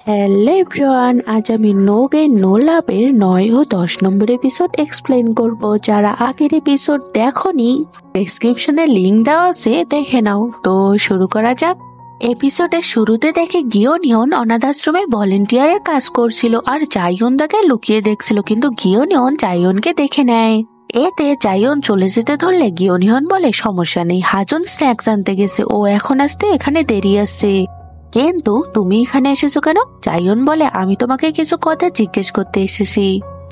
Hello everyone, আজ আমি no gain no লাভের 9 ও 10 নম্বর এপিসোড এক্সপ্লেন করব। যারা আগের এপিসোড দেখোনি, ডেসক্রিপশনে লিংক দেওয়া আছে, দেখে নাও। তো শুরু করা যাক। এপিসোডের শুরুতে দেখে গিওনিয়ন অনাথ আশ্রমে ভলেন্টিয়ারের কাজ করছিল আর জাইয়ন তাকে লুকিয়ে দেখছিল, কিন্তু গিওনিয়ন জাইয়নকে দেখে নেয়। এতে জাইয়ন চলে যেতে ধরলে গিওনিয়ন বলে সমস্যা নেই, হাজুন স্ন্যাক্স আনতে গেছে, ও এখন আসতে এখানে দেরি আছে। কিন্তু তুমি এখানে এসেছো কেন? জাইয়ন বলে আমি তোমাকে কিছু কথা জিজ্ঞেস করতে এসেছি।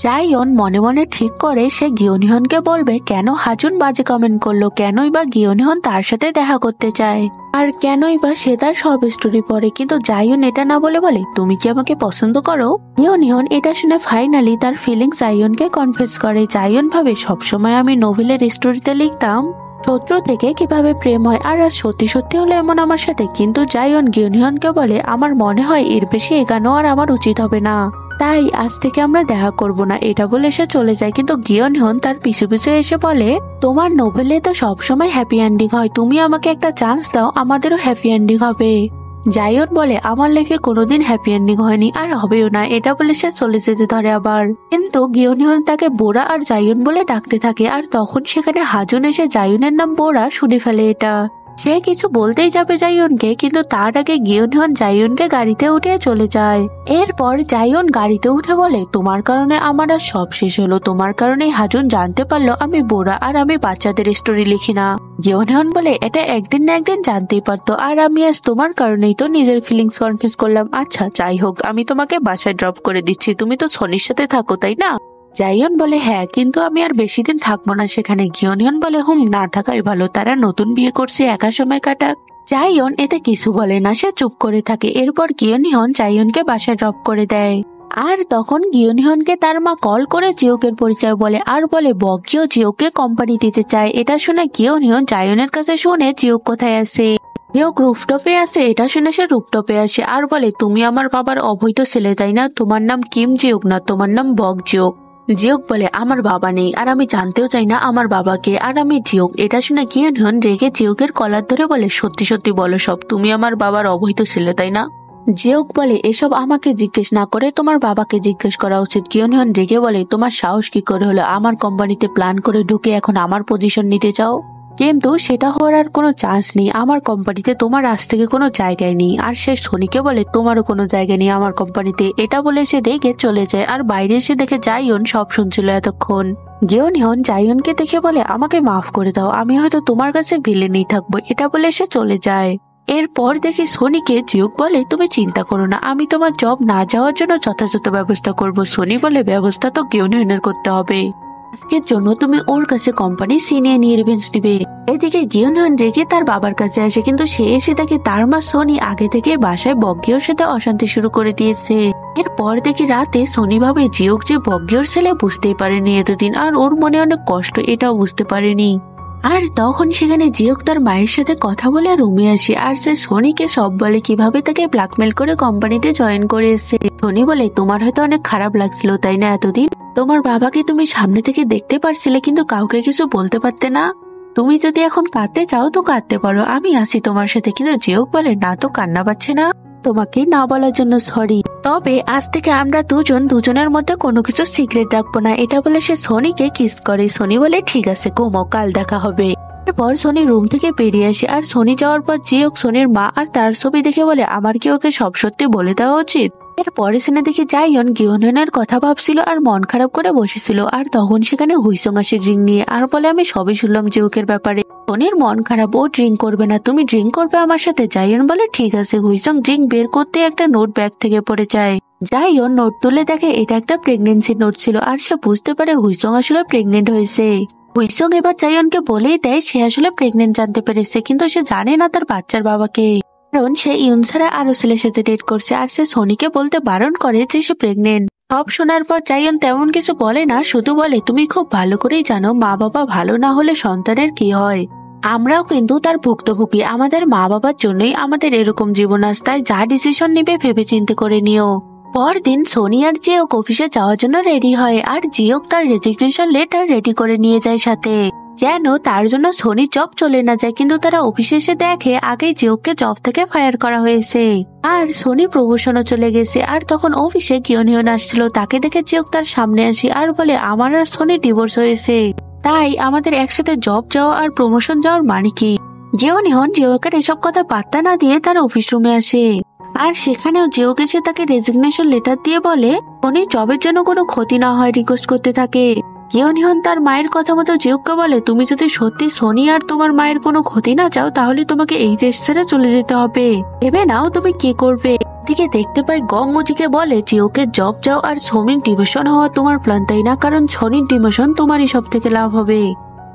জাইয়ন মনে মনে ঠিক করে সে গিওনিয়নকে বলবে কেন হাজুন বাজে কমেন্ট করলো, কেনই বা গিওনিয়ন তার সাথে দেখা করতে চায়, আর কেনই বা সে তার সব স্টোরি পড়ে। কিন্তু জাইয়ন এটা না বলে বলে তুমি কি আমাকে পছন্দ করো? গিওনিয়ন এটা শুনে ফাইনালি তার ফিলিংস জাইয়নকে কনফেস করে। জাইয়ন ভাবে সবসময় আমি নোভেলের স্টোরিতে লিখতাম শত্রু থেকে কিভাবে প্রেম হয়, আর আজ সত্যি সত্যি হলো এমন আমার সাথে। কিন্তু জাইয়ন গিওনিয়নকে বলে আমার মনে হয় এর বেশি এগানো আর আমার উচিত হবে না, তাই আজ থেকে আমরা দেখা করব না। এটা বলে সে চলে যায়, কিন্তু গিওনিয়ন তার পিছু পিছু এসে বলে তোমার নোভেলে তো সবসময় হ্যাপি এন্ডিং হয়, তুমি আমাকে একটা চান্স দাও, আমাদেরও হ্যাপি এন্ডিং হবে। জাইয়ন বলে আমার লাইফে কোনোদিন হ্যাপি এন্ডিং হয়নি আর হবেও না। এটা বলে সে চলে যেতে ধরে আবার, কিন্তু গিওনিয়ন তাকে বোরা আর জাইয়ন বলে ডাকতে থাকে। আর তখন সেখানে হাজুন এসে জাইয়নের নাম বোরা শুনে ফেলে। এটা সে কিছু বলতেই যাবে জাইয়নকে, কিন্তু তার আগে গিওনিয়ন জাইয়নকে গাড়িতে উঠে চলে যায়। এরপর জাইয়ন গাড়িতে উঠে বলে তোমার কারণে আমার আর সব শেষ হলো, তোমার কারণেই হাজুন জানতে পারলো আমি বোরা আর আমি বাচ্চাদের স্টোরি লিখি না। গিওনিয়ন বলে এটা একদিন না একদিন জানতেই পারতো, আর আমি আজ তোমার কারণেই তো নিজের ফিলিংস কনফিউজ করলাম। আচ্ছা যাই হোক, আমি তোমাকে বাসায় ড্রপ করে দিচ্ছি, তুমি তো সনির সাথে থাকো তাই না? জাইয়ন বলে হ্যাঁ, কিন্তু আমি আর বেশি দিন থাকবো না সেখানে। গিওনিয়ন বলে না থাকাই ভালো, তারা নতুন বিয়ে করছে, একা সময় কাটাক। জাইয়ন এতে কিছু বলে না, সে চুপ করে থাকে। এরপর গিওনিয়ন জাইয়নকে বাসায় ড্রপ করে দেয়। আর তখন গিওনিয়নকে তার মা কল করে জিওকের পরিচয় বলে আর বলে বগিও জিওকে কোম্পানি দিতে চায়। এটা শুনে গিওনিয়ন জাইয়নের কাছে শুনে জিও কোথায় আছে। জিওক রুফটপে আছে। এটা শুনে সে রুফটপে আসে আর বলে তুমি আমার বাবার অবৈধ ছেলে তাই না? তোমার নাম কিম জিওক না, তোমার নাম বগ জিওক। জিওক বলে আমার বাবা নেই আর আমি জানতেও চাই না আমার বাবাকে, আর আমি জিওক। এটা শুনে গিওনিয়ন রেগে জিওকের কলার ধরে বলে সত্যি সত্যি বলো সব, তুমি আমার বাবার অবৈধ ছেলে তাই না? জিওক বলে এসব আমাকে জিজ্ঞেস না করে তোমার বাবাকে জিজ্ঞেস করা উচিত। গিওনিয়ন রেগে বলে তোমার সাহস কি করে হলো আমার কোম্পানিতে প্ল্যান করে ঢুকে এখন আমার পজিশন নিতে চাও? কিন্তু সেটা হওয়ার আর কোনো চান্স নেই, আমার কোম্পানিতে তোমার আজ থেকে কোনো জায়গায় নেই। আর সে সনিকে বলে তোমারও কোনো জায়গা নেই আমার কোম্পানিতে। এটা বলে সে রেগে চলে যায়, আর বাইরে এসে দেখে জাইয়ন সব শুনছিল এতক্ষণ। গিওনিয়ন জাইয়নকে দেখে বলে আমাকে মাফ করে দাও, আমি হয়তো তোমার কাছে ভিলেনই থাকবো। এটা বলে সে চলে যায়। এরপর দেখি সনিকে জিওক বলে তুমি চিন্তা করো না, আমি তোমার জব না যাওয়ার জন্য যথাযথ ব্যবস্থা করব। সনি বলে ব্যবস্থা তো গিওনিয়নের করতে হবে, আজকের জন্য তুমি ওর কাছে কোম্পানি সিনিয়ে নিয়ে রিভেঞ্জ নিবে। এদিকে গিওনিয়ন রেগে তার বাবার কাছে আসে, কিন্তু সে এসে দেখে তার মা সনি আগে থেকে বাসায় বগ্গিওর সাথে অশান্তি শুরু করে দিয়েছে। এরপর দেখি রাতে সনি ভাবে জিওক যে বগ্গিওর ছেলে বুঝতেই পারেনি এতদিন, আর ওর মনে অনেক কষ্ট এটাও বুঝতে পারেনি। আর তখন সেখানে জিওক তার মায়ের সাথে কথা বলে রুমে আসে, আর সে সনিকে সব বলে কিভাবে তাকে ব্ল্যাকমেল করে কোম্পানিতে জয়েন করে এসে। সনি বলে তোমার হয়তো অনেক খারাপ লাগছিল তাই না এতদিন? তোমার বাবাকে তুমি সামনে থেকে দেখতে পারছিলে কিন্তু কাউকে কিছু বলতে পারতে না। তুমি যদি এখন কাঁদতে চাও তো কাঁদতে পারো, আমি আসি তোমার সাথে। কিন্তু জিওক বলে না তো, কান্না পাচ্ছে না, তোমাকে না বলার জন্য সরি, তবে আজ থেকে আমরা দুজনের মধ্যে কোনো কিছু সিক্রেট রাখবো না। এটা বলে সে সনিকে কিস করে। সনি বলে ঠিক আছে ঘুমো, কাল দেখা হবে। এরপর সনি রুম থেকে বেরিয়ে আসে, আর সনি যাওয়ার পর জিওক সনির মা আর তার ছবি দেখে বলে আমার কি ওকে সব সত্যি বলে দেওয়া উচিত? এরপরে সিনে দেখে জাইয়ন গিওনিয়নের কথা ভাবছিল আর মন খারাপ করে বসেছিল। আর তখন সেখানে হুইসং আসে ড্রিঙ্ক নিয়ে আর বলে আমি সবই শুনলাম জিওকের ব্যাপারে, সনির মন খারাপ, ও ড্রিঙ্ক করবে না, তুমি ড্রিঙ্ক করবে আমার সাথে। জাইয়ন বলে ঠিক আছে। হুইসং ড্রিঙ্ক বের করতে একটা নোট ব্যাগ থেকে পড়ে যায়। জাইয়ন নোট তুলে দেখে এটা একটা প্রেগনেন্সি নোট ছিল, আর সে বুঝতে পারে হুইসং আসলে প্রেগনেন্ট হয়েছে। হুইসং এবার জাইয়নকে বলেই দেয় সে আসলে প্রেগনেন্ট জানতে পেরেছে, কিন্তু সে জানে না তার বাচ্চার বাবাকে, কারণ সে ইউন ছাড়া আরো ছেলের সাথে ডেট করছে। আর সে সনিকে বলতে বারণ করে যে সে প্রেগনেন্ট। সব শোনার পর জাইয়ন তেমন কিছু বলে না, শুধু বলে তুমি খুব ভালো করেই জানো মা বাবা ভালো না হলে সন্তানের কি হয়। আমরাও কিন্তু তার ভুক্তভোগী, আমাদের মা বাবার জন্যই আমাদের এরকম জীবন আজ, তাই যা ডিসিশন নিবে ভেবে চিন্তে করে নিও। পরদিন সোনি আর জিওক অফিসে যাওয়ার জন্য রেডি হয়, আর জিওক তার রেজিগনেশন লেটার রেডি করে নিয়ে যায় সাথে। যেন তার জন্য সোনির জব চলে না যায়। কিন্তু তারা অফিসে এসে দেখে আগেই জিওককে জব থেকে ফায়ার করা হয়েছে আর সোনির প্রমোশনও চলে গেছে। আর তখন অফিসে কিয়নহিয়ন আসছিল, তাকে দেখে জিওক তার সামনে আসে আর বলে আমার আর সোনির ডিভোর্স হয়েছে, তাই আমাদের একসাথে জব যাওয়া আর প্রমোশন যাওয়ার মানে কি। কিয়নহিয়ন জিওকের এসব কথা পাত্তা না দিয়ে তার অফিস রুমে আসে আর সেখানেও জিওক এসে তাকে রেজিগনেশন লেটার দিয়ে বলে সোনির জবের জন্য কোনো ক্ষতি না হয় রিকোয়েস্ট করতে থাকে। কিয়নহিয়ন তার মায়ের কথা মতো জিওককে বলে তুমি যদি সত্যি সোনি আর তোমার মায়ের কোনো ক্ষতি না চাও তাহলে তোমাকে এই দেশ ছেড়ে চলে যেতে হবে, ভেবে নাও তুমি কি করবে। দিকে দেখতে পাই গং উজিকে বলে জিওকের জব যাও আর সোনির ডিমোশন হওয়া তোমার প্ল্যান, তাই না? কারণ সোনির ডিমোশন তোমারই সব থেকে লাভ হবে।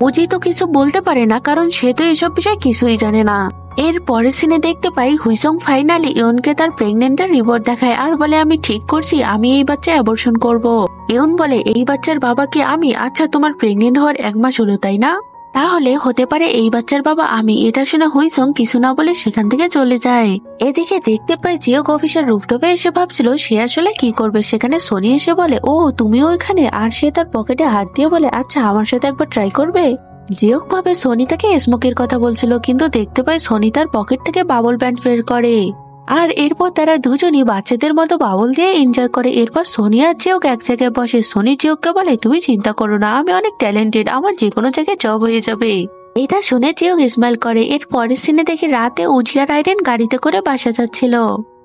উজি তো কিছু বলতে পারে না কারণ সে তো এসব বিষয়ে কিছুই জানে না। এর পরের সিনে দেখতে পাই হুইসং ফাইনালি ইয়নকে তার প্রেগনেন্টের রিপোর্ট দেখায় আর বলে আমি ঠিক করছি, আমি এই বাচ্চা অ্যাবর্শন করব। ইয়ন বলে এই বাচ্চার বাবা কি আমি? আচ্ছা তোমার প্রেগনেন্ট হওয়ার 1 মাস হলো তাই না, তাহলে হতে পারে এই বাচ্চার বাবা আমি। এটা শুনে হুইসং কিছু না বলে সেখান থেকে চলে যায়। এদিকে দেখতে পাই জিওক অফিসের রুফটপে এসে ভাবছিল সে আসলে কি করবে, সেখানে সোনি এসে বলে ও তুমিও ওইখানে, আর সে তার পকেটে হাত দিয়ে বলে আচ্ছা আমার সাথে একবার ট্রাই করবে। জিওক ভাবে সোনি তাকে স্মোকের কথা বলছিল, কিন্তু দেখতে পায় সোনি তার পকেট থেকে বাবল ব্যান্ড বের করে আর এরপর তারা দুজনই বাচ্চাদের মতো বাবল দিয়ে এনজয় করে। এরপর সোনি আর জিওক এক জায়গায় বসে। সোনি জিওককে বলে তুমি চিন্তা করো না, আমি অনেক ট্যালেন্টেড, আমার যে কোনো জায়গায় জব হয়ে যাবে। এটা শুনে জিওক স্মাইল করে। এর পরের সিনে দেখি রাতে উজি আর আইরিন গাড়িতে করে বাসা যাচ্ছিল।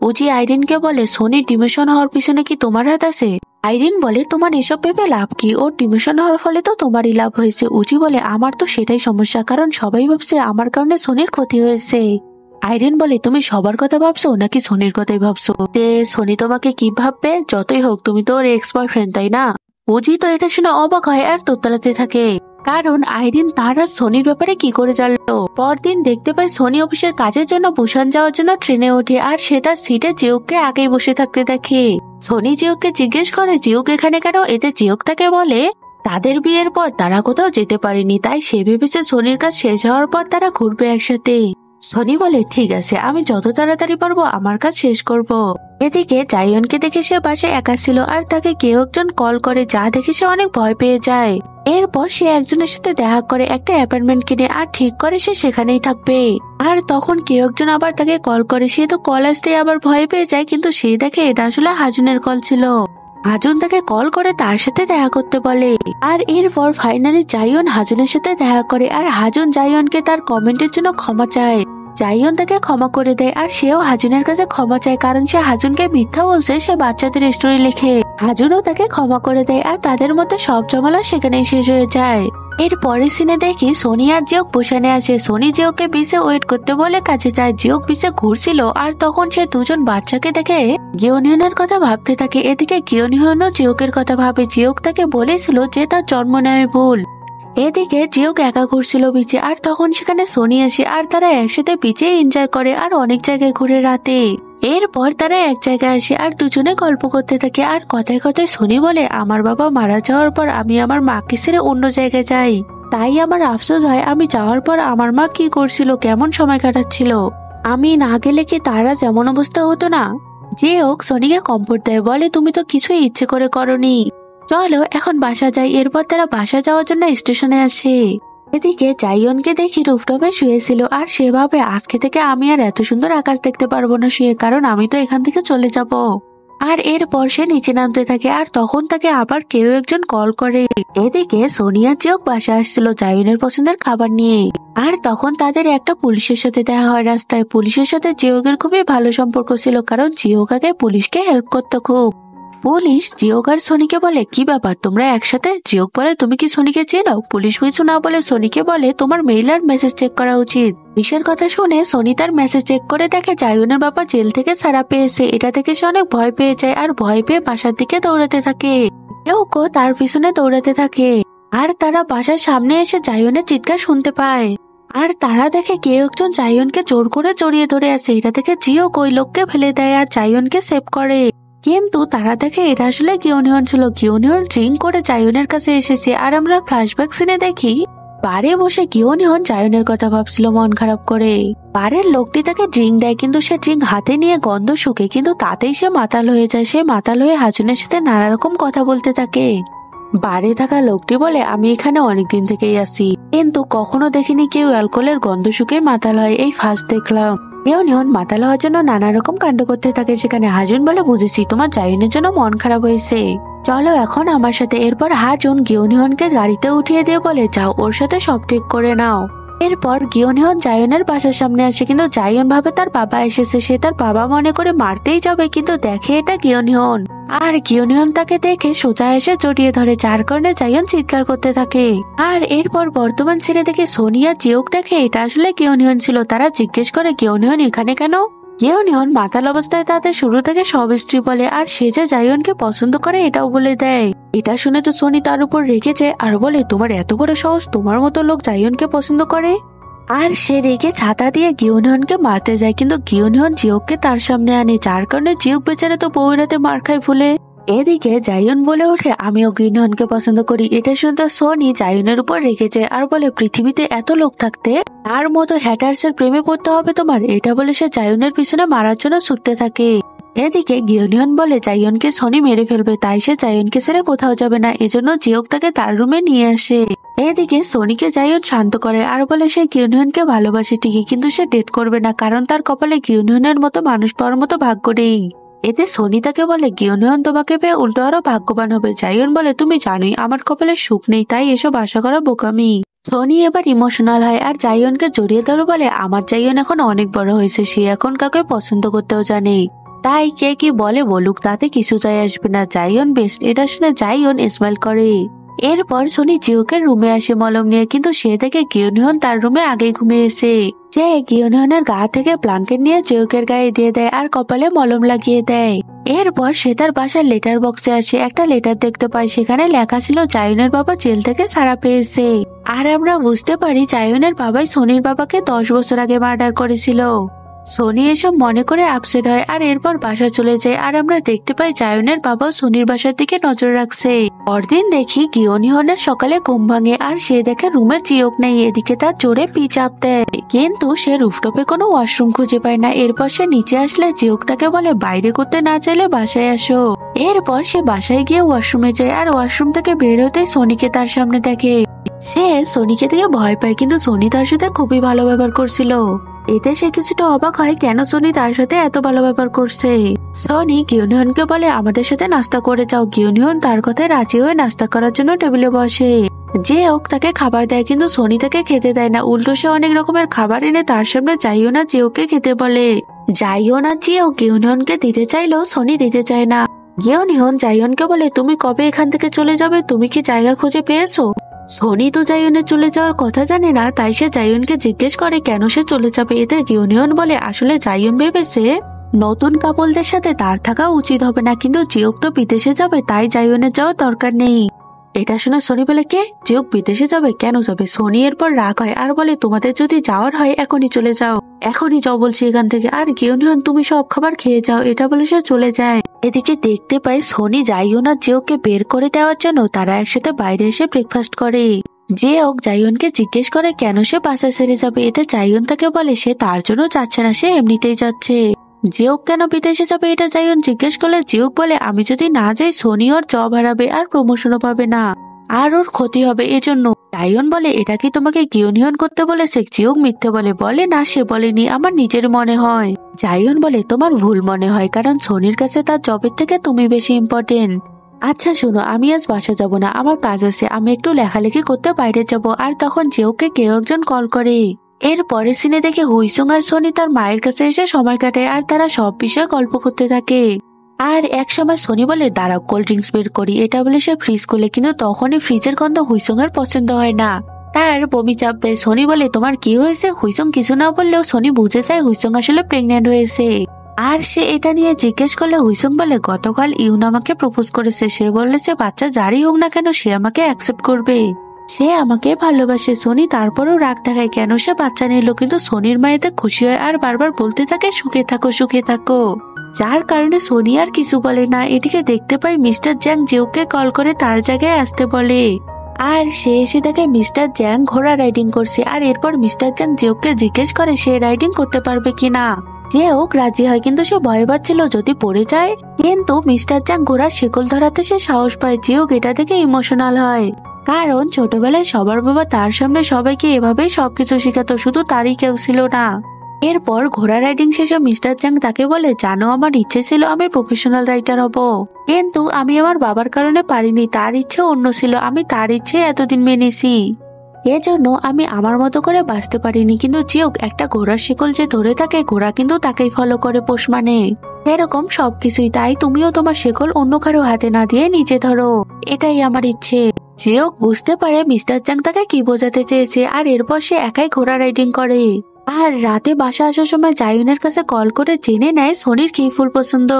উজি আইরিনকে বলে সোনির ডিমোশন হওয়ার পিছনে কি তোমার হাত আছে? আইরিন বলে তোমার এসব ভেবে লাভ কি, ওর ডিমোশন হওয়ার ফলে তো তোমারই লাভ হয়েছে। উজি বলে আমার তো সেটাই সমস্যা, কারণ সবাই ভাবছে আমার কারণে সোনির ক্ষতি হয়েছে। আইরিন বলে তুমি সবার কথা ভাবছো নাকি সোনির কথাই ভাবছো? যে সোনি তোমাকে কি ভাববে? যতই হোক তুমি তো ওর এক্স বয়ফ্রেন্ড তাই না? উজি তো এটা শুনে অবাক হয় আর তোতলাতে থাকে, কারণ আইরিন তার আর সোনির ব্যাপারে কি করে জানলো। পরদিন দেখতে পাই সোনি অফিসের কাজের জন্য বুসান যাওয়ার জন্য ট্রেনে ওঠে আর সে তার সিটে জিওককে আগেই বসে থাকতে দেখে। সোনি জিওককে জিজ্ঞেস করে জিওক এখানে কেন? এতে জিওক তাকে বলে তাদের বিয়ের পর তারা কোথাও যেতে পারেনি, তাই সে ভেবেছে সোনির কাজ শেষ হওয়ার পর তারা ঘুরবে একসাথে। সোনি বলে ঠিক আছে, আমি যত তাড়াতাড়ি পারবো আমার কাজ শেষ করব। এদিকে জাইয়নকে দেখে সে বাসায় একা ছিল আর তাকে কেউ একজন কল করে, যা দেখে সে অনেক ভয় পেয়ে যায়। এরপর সে একজনের সাথে দেখা করে একটা অ্যাপার্টমেন্ট কিনে আর ঠিক করে সে সেখানেই থাকবে। আর তখন কেউ একজন আবার তাকে কল করে, সে তো কল আসতে আবার ভয় পেয়ে যায়, কিন্তু সে দেখে এটা আসলে হাজুনের কল ছিল। হাজুন তাকে কল করে তার সাথে দেখা করতে বলে আর এরপর ফাইনালি জাইয়ন হাজুনের সাথে দেখা করে আর হাজুন জাইয়নকে তার কমেন্টের জন্য ক্ষমা চায়। জাইয়ন তাকে ক্ষমা করে দেয় আর সেও হাজুনের কাছে ক্ষমা চায়, কারণ সে হাজুনকে মিথ্যা বলছে সে বাচ্চাদের স্টোরি লিখে। হাজুনও তাকে ক্ষমা করে দেয় আর তাদের মধ্যে সব ঝামেলা সেখানেই শেষ হয়ে যায়। এর পরের সিনে দেখি সোনি আর জিওক বুসানে আসে। সোনি জিওককে বিসে ওয়েট করতে বলে কাছে যায়। জিওক বিসে ঘুরছিল আর তখন সে দুজন বাচ্চাকে দেখে কিয়নহিয়নের কথা ভাবতে থাকে। এদিকে কিয়নহিয়নও জিওকের কথা ভাবে। জিওক তাকে বলেছিল যে তার জন্ম নেওয়া ভুল। এদিকে জিওক একা ঘুরছিল বিচে আর তখন সেখানে সোনি আসে আর তারা একসাথে বিচে এনজয় করে আর অনেক জায়গায় ঘুরে রাতে। এরপর তারা এক জায়গায় আসে আর দুজনে গল্প করতে থাকে আর কথায় কথায় সোনি বলে আমার বাবা মারা যাওয়ার পর আমি আমার মাকে ছেড়ে অন্য জায়গায় যাই, তাই আমার আফসোস হয় আমি যাওয়ার পর আমার মা কি করছিল, কেমন সময় কাটাচ্ছিল, আমি না গেলে কি তারা যেমন অবস্থা হতো না। জিওক সোনিকে কম্ফোর্ট দেয়, বলে তুমি তো কিছুই ইচ্ছে করে করনি, চলো এখন বাসা যাই। এরপর তারা বাসা যাওয়ার জন্য স্টেশনে আসে। এদিকে জাইয়নকে দেখি রুফটপে শুয়েছিল আর সেভাবে আজকে থেকে আমি আর এত সুন্দর আকাশ দেখতে পারবো না শুয়ে, কারণ আমি তো এখান থেকে চলে যাব। আর এরপর সে নিচে নামতে থাকে আর তখন তাকে আবার কেউ একজন কল করে। এদিকে সোনিয়া জিওক বাসা আসছিল জাইয়নের পছন্দের খাবার নিয়ে আর তখন তাদের একটা পুলিশের সাথে দেখা হয় রাস্তায়। পুলিশের সাথে জিওকের খুবই ভালো সম্পর্ক ছিল, কারণ জিওক আগে পুলিশকে হেল্প করতো খুব। পুলিশ জিওক আর সোনিকে বলে কি ব্যাপার তোমরা একসাথে? জিওক বলে তুমি কি সোনিকে চেনো? পুলিশ কিছু না বলে সোনিকে বলে তোমার মেইল আর মেসেজ চেক করা উচিত। পুলিশের কথা শুনে সোনি তার মেসেজ চেক করে দেখে জাইয়নের বাবা জেল থেকে ছাড়া পেয়েছে। এটা থেকে সে অনেক ভয় পেয়ে যায় আর ভয় পেয়ে বাসার দিকে দৌড়াতে থাকে। জিওকও তার পিছনে দৌড়াতে থাকে আর তারা বাসার সামনে এসে জাইয়নের চিৎকার শুনতে পায় আর তারা দেখে কেউ একজন জাইয়নকে জোর করে জড়িয়ে ধরে আছে। এটা থেকে জিওক ওই লোককে ফেলে দেয় আর জাইয়নকে সেভ করে, কিন্তু তারা দেখে এটা আসলে কিয়নহিয়ন ছিল। কিয়নহিয়ন ড্রিঙ্ক করে জাইয়নের কাছে এসেছে আর আমরা ফ্ল্যাশব্যাক সিনে দেখি বারে বসে কিয়নহিয়ন জাইয়নের কথা ভাবছিল মন খারাপ করে। বারের লোকটি তাকে ড্রিঙ্ক দেয়, কিন্তু সে ড্রিঙ্ক হাতে নিয়ে গন্ধ শুকে, কিন্তু তাতেই সে মাতাল হয়ে যায়। সে মাতাল হয়ে হাজুনের সাথে নানা রকম কথা বলতে থাকে বারে থাকা লোকটি বলে, আমি এখানে অনেকদিন থেকেই আছি, কিন্তু কখনো দেখিনি কেউ অ্যালকোহলের গন্ধ শুকে মাতাল হয়, এই ফার্স্ট দেখলাম। গিওনিয়ন মাতাল হওয়ার জন্য নানা রকম কাণ্ড করতে থাকে সেখানে। হাজুন বলে, বুঝেছি তোমার জায়নের জন্য মন খারাপ হয়েছে, চলো এখন আমার সাথে। এরপর হাজুন গিওনিয়নকে গাড়িতে উঠিয়ে দিয়ে বলে, যাও ওর সাথে সব ঠিক করে নাও। এরপর গিওনিয়ন জায়নের বাসার সামনে আসে, কিন্তু জায়ন ভাবে তার বাবা এসেছে, সে তার বাবা মনে করে মারতেই যাবে, কিন্তু দেখে এটা গিওনিয়ন। আর গিওনিয়ন তাকে দেখে সোজা এসে জড়িয়ে ধরে, যার কারণে জায়ন চিৎকার করতে থাকে। আর এরপর বর্তমান সিনে দেখে সোনিয়া জিওক দেখে এটা আসলে গিওনিয়ন ছিল। তারা জিজ্ঞেস করে, গিওনিয়ন এখানে কেন? গিওনিয়ন মাতাল অবস্থায় তাদের শুরু থেকে সব স্ত্রী বলে, আর সে যে জায়নকে পছন্দ করে এটাও বলে দেয়। এটা শুনে তো সোনি তার উপর রেগে যায় আর বলে, তোমার এত বড় সাহস, তোমার মতো লোক জায়নকে পছন্দ করে? আর সে রেগে ছাতা দিয়ে গিওনিয়নকে মারতে যায়, কিন্তু গিওনিয়ন জিওককে তার সামনে আনে, যার কারণে জিওক বেচারে তো বউরাতে মার খায় ভুলে। এদিকে জায়ন বলে ওঠে, আমিও গিওনিয়নকে পছন্দ করি। এটা শুনতে সোনি জায়নের উপর রেগে যায় আর বলে, পৃথিবীতে এত লোক থাকতে তার মতো হ্যাটার্সের প্রেমে পড়তে হবে তোমার? এটা বলে সে জায়নের পিছনে মারার জন্য ছুটতে থাকে। এদিকে গিওনিয়ন বলে, জায়নকে সোনি মেরে ফেলবে, তাই সে জায়নকে ছেড়ে কোথাও যাবে না, এজন্য জিওক তাকে তার রুমে নিয়ে আসে। এদিকে সোনিকে জায়ন শান্ত করে আর বলে, সে গিওনিয়নকে ভালোবাসে ঠিকই, কিন্তু সে ডেট করবে না, কারণ তার কপালে গিওনিয়নের মতো মানুষ পাওয়ার মতো ভাগ্য নেই। এতে সোনি তাকে বলে, গিওনিয়ন তোমাকে পেয়ে উল্টো আরো ভাগ্যবান হবে। জায়ন বলে, তুমি জানোই আমার কপালে সুখ নেই, তাই এসব আশা করা বোকামি। সোনি এবার ইমোশনাল হয় আর জায়নকে জড়িয়ে ধরে বলে, আমার জায়ন এখন অনেক বড় হয়েছে, সে এখন কাউকে পছন্দ করতেও জানে, তাই কে কি বলে বলুক, তাতে কিছু যায় আসবে না, জায়ন বেস্ট। এটা শুনে জায়ন স্মাইল করে। এরপর সোনি জিওকের রুমে আসে মলম নিয়ে, কিন্তু সে দেখে গিওনিয়ন তার রুমে আগে ঘুমিয়েছে। যে গিওনিয়নের গা থেকে ব্ল্যাঙ্কেট নিয়ে জিওকের গায়ে দিয়ে দেয় আর কপালে মলম লাগিয়ে দেয়। এরপর সে তার বাসার লেটার বক্সে আসে, একটা লেটার দেখতে পায়, সেখানে লেখা ছিল জায়নের বাবা জেল থেকে ছাড়া পেয়েছে। আর আমরা বুঝতে পারি জায়নের বাবাই সোনির বাবাকে 10 বছর আগে মার্ডার করেছিল। সোনি এসব মনে করে আপসেট হয় আর এরপর বাসা চলে যায়। আর আমরা দেখতে পাই জায়নের বাবা সোনির বাসার দিকে নজর রাখছে। পরদিন দেখি গিওনিয়নের সকালে ঘুম ভাঙে আর সে দেখে রুমে জিওক নেই। এদিকে তার জোরে পি চাপ দেয়, কিন্তু সে রুফটপে কোনো ওয়াশরুম খুঁজে পায় না। এরপর সে নিচে আসলে জিওক তাকে বলে, বাইরে করতে না চাইলে বাসায় আসো। এরপর সে বাসায় গিয়ে ওয়াশরুমে যায় আর ওয়াশরুম থেকে বের হতে সোনিকে তার সামনে দেখে। সে সোনিকে দেখে ভয় পায়, কিন্তু সোনি তার সাথে খুবই ভালো ব্যবহার করছিল। এতে সে কিছুটা অবাক হয়, কেন সোনি তার সাথে এত ভালো ব্যবহার করছে। সোনি গিওনিয়নকে বলে, আমাদের সাথে নাস্তা করে যাও। গিওনিয়ন তার কথায় রাজি হয়ে নাস্তা করার জন্য টেবিলে বসে। যে ওক তাকে খাবার দেয়, কিন্তু সোনি তাকে খেতে দেয় না, উল্টো সে অনেক রকমের খাবার এনে তার সামনে যাইও না জিওকে খেতে বলে। যাইও না জিও গিওনিয়নকে দিতে চাইলেও সোনি দিতে চায় না। গিওনিয়ন জায়নকে বলে, তুমি কবে এখান থেকে চলে যাবে? তুমি কি জায়গা খুঁজে পেয়েছো? সোনি তো জায়নের চলে যাওয়ার কথা জানে না, তাই সে জায়নকে জিজ্ঞেস করে কেন সে চলে যাবে। এতে গিওনিয়ন বলে, আসলে জায়ন ভেবেছে নতুন কাপলদের সাথে তার থাকা উচিত হবে না, কিন্তু জিওক তো বিদেশে যাবে, তাই জায়নের যাওয়ার দরকার নেই। এটা শুনে সোনি বলে, কে? জিওক বিদেশে যাবে? কেন যাবে? সোনি এরপর রাগ হয় আর বলে, তোমাদের যদি যাওয়ার হয় এখনই চলে যাও, এখনই যাও বলছি এখান থেকে। আর গিওনিয়ন, তুমি সব খাবার খেয়ে যাও। এটা বলে সে চলে যায়। এদিকে দেখতে পাই সোনি জাইয়ন আর জিওকে বের করে দেওয়ার জন্য তারা একসাথে বাইরে এসে ব্রেকফাস্ট করে। জিওক জাইয়নকে জিজ্ঞেস করে কেন সে বাসা ছেড়ে যাবে। এতে জাইয়ন তাকে বলে সে তার জন্য যাচ্ছে না, সে এমনিতেই যাচ্ছে। জিওক কেন বিদেশে যাবে এটা জাইয়ন জিজ্ঞেস করলে জিওক বলে, আমি যদি না যাই সোনি ওর জব হারাবে আর প্রমোশনও পাবে না, আর ওর ক্ষতি হবে, এজন্য। জাইয়ন বলে, এটা কি তোমাকে গিওনিয়ন করতে বলেছে? জিওক মিথ্যে বলে না সে বলেনি, আমার নিজের মনে হয়। জাইয়ন বলে, তোমার ভুল মনে হয়, কারণ সোনির কাছে তার জবের থেকে তুমি বেশি ইম্পর্টেন্ট। আচ্ছা শোনো, আমি আজ বাসা যাব না, আমার কাজ আছে, আমি একটু লেখালেখি করতে বাইরে যাব। আর তখন জিওকে কেউ একজন কল করে। এর পরের সিনে দেখে হুইসুং আর সোনি তার মায়ের কাছে এসে সময় কাটায় আর তারা সব বিষয়ে গল্প করতে থাকে। আর এক সময় সোনি বলে, দাঁড়াও কোল্ড ড্রিঙ্কস বের করি। এটা বলে সে ফ্রিজ খুলে, কিন্তু তখনই ফ্রিজের গন্ধ হুইসুং এর পছন্দ হয় না, তার বমি চাপ দেয়। সোনি বলে, তোমার কি হয়েছে? হুইসুং কিছু না বললেও সোনি বুঝে যায় হুইসুং আসলে প্রেগনেন্ট হয়েছে। আর সে এটা নিয়ে জিজ্ঞেস করলে হুইসুং বলে, গতকাল ইউন আমাকে প্রপোজ করেছে, সে বলেছে বাচ্চা যারই হোক না কেন সে আমাকে অ্যাকসেপ্ট করবে, সে আমাকে ভালোবাসে। সোনি তারপরেও রাগ দেখায় কেন সে বাচ্চা নিল, কিন্তু সোনির মা এতে খুশি হয় আর বারবার বলতে থাকে সুখে থাকো সুখে থাকো, যার কারণে সোনি আর কিছু বলে না। এদিকে দেখতে পাই মিস্টার জ্যাং জিওকে কল করে তার জায়গায় আসতে বলে, আর সে এসে দেখে মিস্টার জ্যাং ঘোড়া রাইডিং করছে। আর এরপর মিস্টার জ্যাং জিওকে জিজ্ঞেস করে সে রাইডিং করতে পারবে কিনা। জিওক রাজি হয়, কিন্তু সে ভয় পাচ্ছিল যদি পড়ে যায়। কিন্তু মিস্টার চ্যাং ঘোড়ার শিকল ধরাতে সে সাহস পায়। জিওক এটা থেকে ইমোশনাল হয়, কারণ ছোটবেলায় সবার বাবা তার সামনে সবাইকে এভাবেই সবকিছু শেখাতো, শুধু তারই কেউ ছিল না। এরপর ঘোড়া রাইডিং শেষে মিস্টার চ্যাং তাকে বলে, জানো আমার ইচ্ছে ছিল আমি প্রফেশনাল রাইডার হব, কিন্তু আমি আমার বাবার কারণে পারিনি। তার ইচ্ছে অন্য ছিল, আমি তার ইচ্ছে এতদিন মেনেছি, এজন্য আমি আমার মতো করে বাঁচতে পারিনি। কিন্তু জিওক একটা ঘোড়ার শিকল যে ধরে থাকে, ঘোড়া কিন্তু তাকেই ফলো করে পোষ মানে। এরকম সবকিছুই, তাই তুমিও তোমার শিকল অন্য কারো হাতে না দিয়ে নিজে ধরো, এটাই আমার ইচ্ছে। জিওক বুঝতে পারে মিস্টার চ্যাং তাকে কি বোঝাতে চেয়েছে, আর এরপর সে একাই ঘোড়া রাইডিং করে। আর রাতে বাসা আসার সময় জায়নের কাছে কল করে জেনে নেয় সোনির কি ফুল পছন্দ।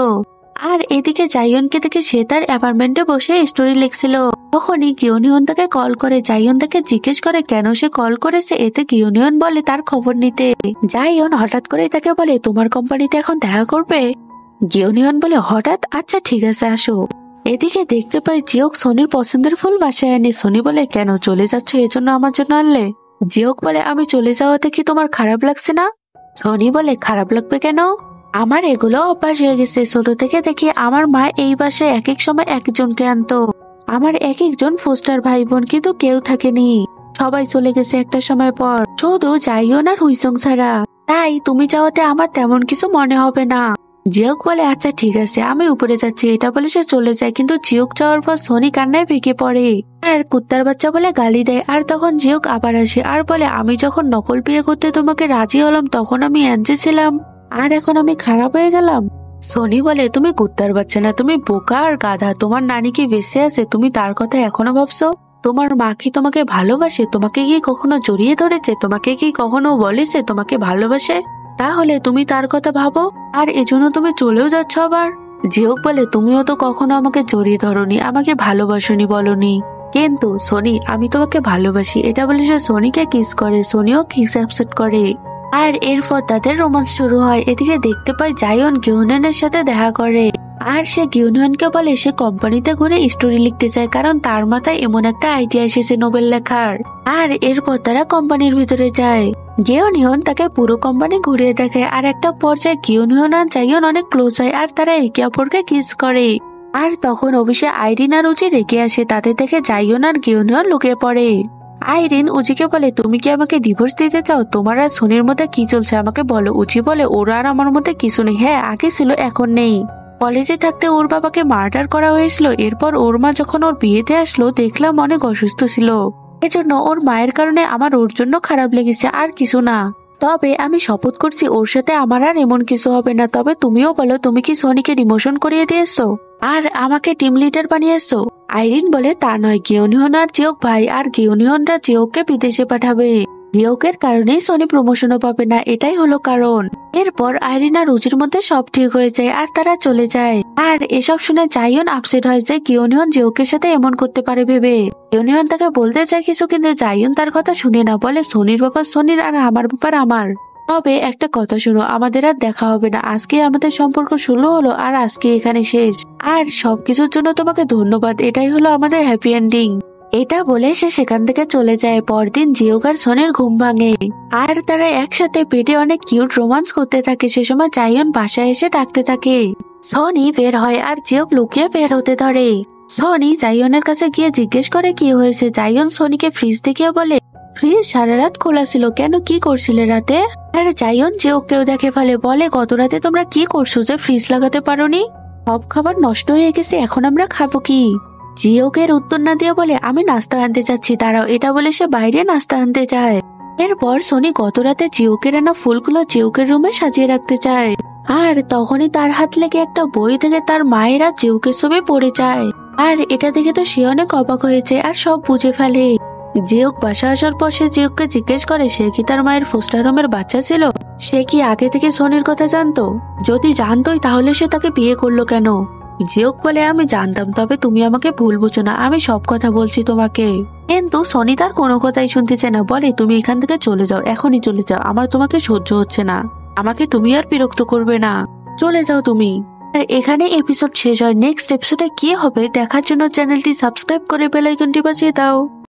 আর এদিকে জায়নকে দেখে সে তার অ্যাপার্টমেন্টে বসে স্টোরি লিখছিল। তখনই গিওনিয়ন তাকে কল করে। জায়ন তাকে জিজ্ঞেস করে কেন সে কল করেছে, এতে গিওনিয়ন বলে তার খবর নিতে। জায়ন হঠাৎ করে তাকে বলে, তোমার কোম্পানিতে এখন দেখা করবে? গিওনিয়ন বলে, হঠাৎ? আচ্ছা ঠিক আছে আসো। এদিকে দেখতে পাই জিওক সোনির পছন্দের ফুল বাসায় আনে। সোনি বলে, কেন চলে যাচ্ছ, এজন্য আমার জন্য আনলে? জিওক বলে, আমি চলে যাওয়াতে কি তোমার খারাপ লাগছে না? সোনি বলে, খারাপ লাগবে কেন, আমার এগুলো অভ্যাস হয়ে গেছে। ছোট থেকে দেখি আমার মা এই বাসায় এক এক সময় একজনকে আনতো। আমার এক একজন ফোস্টার ভাই বোন, কিন্তু কেউ থাকেনি, সবাই চলে গেছে একটা সময় পর, শুধু জাইয়ন আর হুইসং ছাড়া। তাই তুমি যাওয়াতে আমার তেমন কিছু মনে হবে না। জিওক বলে, আচ্ছা ঠিক আছে আমি উপরে যাচ্ছি। এটা বলে সে চলে যায়, কিন্তু জিওক যাওয়ার পর সোনি কান্নায় ভেঙে পড়ে আর কুত্তার বাচ্চা বলে গালি দেয়। আর তখন জিওক আবার আসে আর বলে, আমি যখন নকল বিয়ে করতে তোমাকে রাজি হলাম তখন আমি এনজে ছিলাম, আর এখন আমি খারাপ হয়ে গেলাম। সোনি বলে, তুমি কুত্তার বাচ্চা না, তুমি বোকা আর গাধা। তোমার নানি কি বেঁচে আছে, তুমি তার কথা এখনো ভাবছো? তোমার মা কি তোমাকে ভালোবাসে? তোমাকে কি কখনো জড়িয়ে ধরেছে? তোমাকে কি কখনো বলেছে তোমাকে ভালোবাসে? তাহলে তুমি তার কথা ভাবো, আর এজন্য তুমি চলেও যাচ্ছ আবার। জিওক বলে, তুমিও তো কখনো আমাকে জড়িয়ে ধরনি, আমাকে ভালোবাসনি বলনি। কিন্তু সোনি, আমি তোমাকে ভালোবাসি, এটা বলে সে সোনিকে কিস করে। সোনিও কিস অ্যাকসেপ্ট করে, আর এরপর তাদের রোমান্স শুরু হয়। এদিকে দেখতে পাই জায়ন গিওনিয়নের সাথে দেখা করে, আর সে গিওনিয়নকে বলে সে কোম্পানিতে ঘুরে স্টোরি লিখতে চায়, কারণ তার মাথায় এমন একটা আইডিয়া এসেছে নোবেল লেখার। আর এরপর তারা কোম্পানির ভিতরে যায়। গিওনিয়ন তাকে পুরো কোম্পানি ঘুরিয়ে দেখে, আর একটা পর্যায়ে গিওনিয়ন আর জায়ন অনেক ক্লোজ হয়, আর তারা একে অপরকে কিস করে। আর তখন অফিসে আইরিন আর উচি রেগে আসে, তাদের দেখে জায়ন আর গিওনিয়ন লুকিয়ে পড়ে। আইরিন উচিকে বলে, তুমি কি আমাকে ডিভোর্স দিতে চাও? তোমার আর সোনির মধ্যে কি চলছে আমাকে বলো। উচি বলে, ওরা আর আমার মধ্যে কিছু নেই। হ্যাঁ আগে ছিল, এখন নেই। কলেজে থাকতে ওর বাবাকে মার্ডার করা হয়েছিল, এরপর ওর মা যখন ওর বিয়েতে আসলো দেখলাম অনেক অসুস্থ ছিল, এজন্য ওর মায়ের কারণে আমার ওর জন্য খারাপ লেগেছে, আর কিছু না। তবে আমি শপথ করছি ওর সাথে আমার আর এমন কিছু হবে না। তবে তুমিও বলো, তুমি কি সোনিকে ডিমোশন করিয়ে দিয়েছো আর আমাকে টিম লিডার বানিয়েছো? আইরিন বলে, তা নয়, গিওনিয়ন আর জিওক ভাই, আর গিওনিয়নরা জিওককে বিদেশে পাঠাবে। জিওকের কারণেই সোনি প্রমোশনও পাবে না, এটাই হলো কারণ। এরপর আইরিন আর রুচির মধ্যে সব ঠিক হয়ে যায়, আর তারা চলে যায়। আর এসব শুনে জায়ন আপসেট হয়ে যায় গিওনিয়ন জিওকের সাথে এমন করতে পারে ভেবে। গিওনিয়ন তাকে বলতে চায় কিছু, কিন্তু জায়ন তার কথা শুনে না, বলে সোনির ব্যাপার সোনির আর আমার ব্যাপার আমার। তবে একটা কথা শুনো, আমাদের আর দেখা হবে না। আজকে আমাদের সম্পর্ক শুরু হলো, আর আজকে এখানে শেষ। আর সবকিছুর জন্য তোমাকে ধন্যবাদ, এটাই হলো আমাদের হ্যাপি এন্ডিং। এটা বলে সে সেখান থেকে চলে যায়। পরদিন জিওক আর সোনির ঘুম ভাঙে, আর তারা একসাথে পেটে অনেক কিউট রোমান্স করতে থাকে। সে সময় জায়ন বাসায় এসে ডাকতে থাকে। সোনি বের হয়, আর জিওক লুকিয়ে বের হতে ধরে। সোনি জায়নের কাছে গিয়ে জিজ্ঞেস করে কি হয়েছে। জায়ন সোনিকে ফ্রিজ দেখিয়ে বলে, ফ্রিজ সারা রাত খোলা ছিল, কেন কি করছিলে রাতে? আর জায়ন জিওককেও দেখে ফেলে, বলে, গত রাতে তোমরা কি করছো যে ফ্রিজ লাগাতে পারোনি? সব খাবার নষ্ট হয়ে গেছে, এখন আমরা খাবো কি? জিওকের উত্তর না দিয়ে বলে, আমি নাস্তা আনতে চাচ্ছি, দাঁড়াও। এটা বলে সে বাইরে নাস্তা আনতে যায়। এরপর সোনি গত রাতে জিওকের আনা ফুলগুলো জিওকের রুমে সাজিয়ে রাখতে চায়, আর তখনই তার হাত লেগে একটা বই থেকে তার মায়ের আর জিওকের ছবি পড়ে যায়। আর এটা দেখে তো সে অনেক অবাক হয়েছে আর সব বুঝে ফেলে। জিওক বাসা আসার পর সে জিওককে জিজ্ঞেস করে সে কি তার মায়ের ফোস্টার হোমের বাচ্চা ছিল। সে কি আগে থেকে সোনির কথা জানতো? যদি জানতোই তাহলে সে তাকে বিয়ে করলো কেন? জিওক বলে, আমি জানতাম, তবে তুমি আমাকে ভুল বুঝো না, আমি সব কথা বলছি তোমাকে। কিন্তু সোনি তার কোনো কথাই শুনতেছে না, বলে, তুমি এখান থেকে চলে যাও, এখনই চলে যাও, আমার তোমাকে সহ্য হচ্ছে না, আমাকে তুমি আর বিরক্ত করবে না, চলে যাও তুমি। আর এখানে এপিসোড শেষ হয়। নেক্সট এপিসোডে কি হবে দেখার জন্য চ্যানেলটি সাবস্ক্রাইব করে বেল আইকনটি বাজিয়ে দাও।